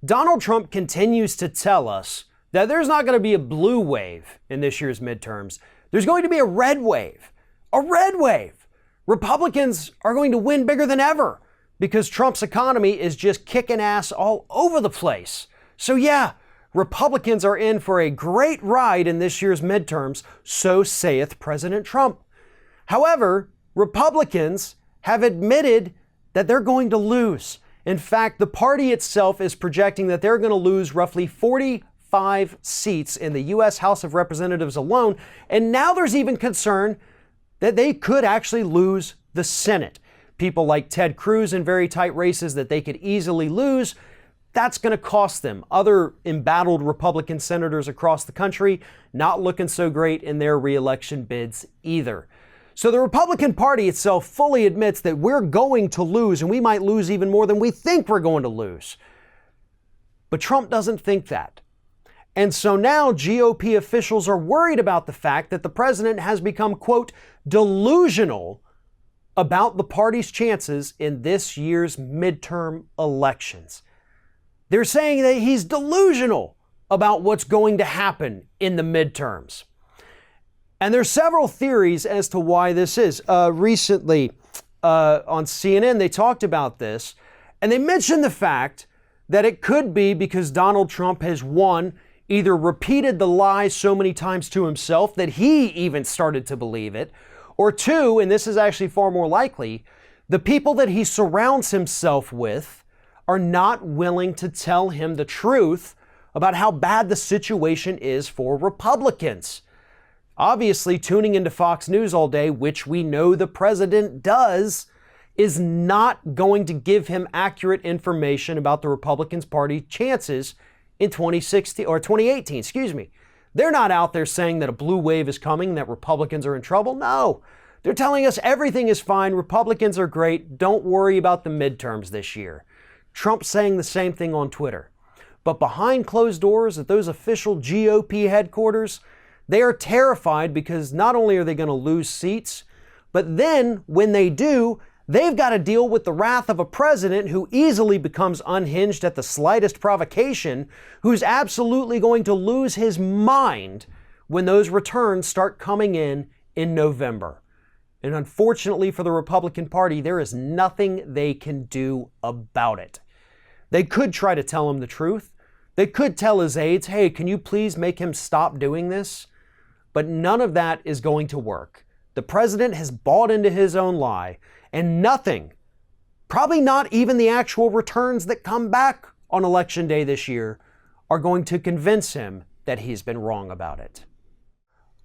Donald Trump continues to tell us that there's not going to be a blue wave in this year's midterms. There's going to be a red wave. A red wave. Republicans are going to win bigger than ever because Trump's economy is just kicking ass all over the place. So yeah, Republicans are in for a great ride in this year's midterms, so saith President Trump. However, Republicans have admitted that they're going to lose. In fact, the party itself is projecting that they're going to lose roughly 45 seats in the U.S. House of Representatives alone, and now there's even concern that they could actually lose the Senate. People like Ted Cruz in very tight races that they could easily lose. That's going to cost them. Other embattled Republican senators across the country not looking so great in their re-election bids either. So the Republican Party itself fully admits that we're going to lose, and we might lose even more than we think we're going to lose. But Trump doesn't think that. And so now GOP officials are worried about the fact that the president has become, quote, delusional about the party's chances in this year's midterm elections. They're saying that he's delusional about what's going to happen in the midterms. And there's several theories as to why this is. Recently on CNN, they talked about this, and they mentioned the fact that it could be because Donald Trump has, one, either repeated the lie so many times to himself that he even started to believe it, or two, and this is actually far more likely, the people that he surrounds himself with are not willing to tell him the truth about how bad the situation is for Republicans. Obviously, tuning into Fox News all day, which we know the president does, is not going to give him accurate information about the Republican Party chances in 2018. They're not out there saying that a blue wave is coming, that Republicans are in trouble. No, they're telling us everything is fine. Republicans are great. Don't worry about the midterms this year. Trump's saying the same thing on Twitter. But behind closed doors at those official GOP headquarters, they are terrified because not only are they going to lose seats, but then when they do, they've got to deal with the wrath of a president who easily becomes unhinged at the slightest provocation, who's absolutely going to lose his mind when those returns start coming in November. And unfortunately for the Republican Party, there is nothing they can do about it. They could try to tell him the truth. They could tell his aides, hey, can you please make him stop doing this? But none of that is going to work. The president has bought into his own lie, and nothing, probably not even the actual returns that come back on Election Day this year, are going to convince him that he's been wrong about it.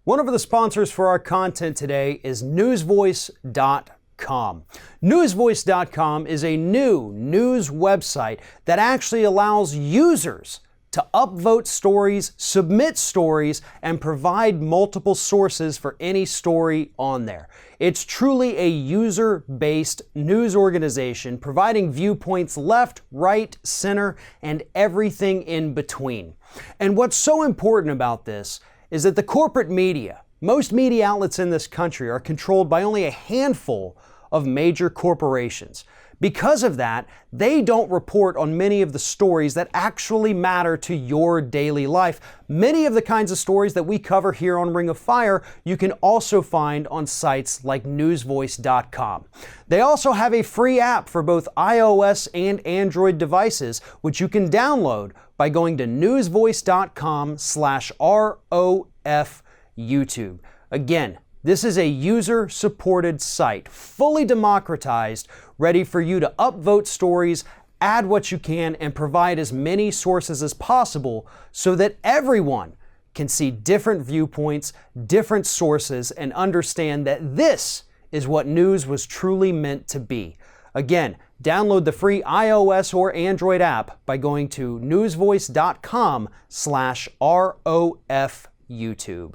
One of the sponsors for our content today is newsvoice.com. Newsvoice.com is a new news website that actually allows users to upvote stories, submit stories, and provide multiple sources for any story on there. It's truly a user-based news organization providing viewpoints left, right, center, and everything in between. And what's so important about this is that the corporate media, most media outlets in this country, are controlled by only a handful of major corporations. Because of that, they don't report on many of the stories that actually matter to your daily life. Many of the kinds of stories that we cover here on Ring of Fire, you can also find on sites like newsvoice.com. They also have a free app for both iOS and Android devices, which you can download by going to newsvoice.com/ROF YouTube. Again, this is a user-supported site, fully democratized, ready for you to upvote stories, add what you can, and provide as many sources as possible so that everyone can see different viewpoints, different sources, and understand that this is what news was truly meant to be. Again, download the free iOS or Android app by going to newsvoice.com/ROF YouTube.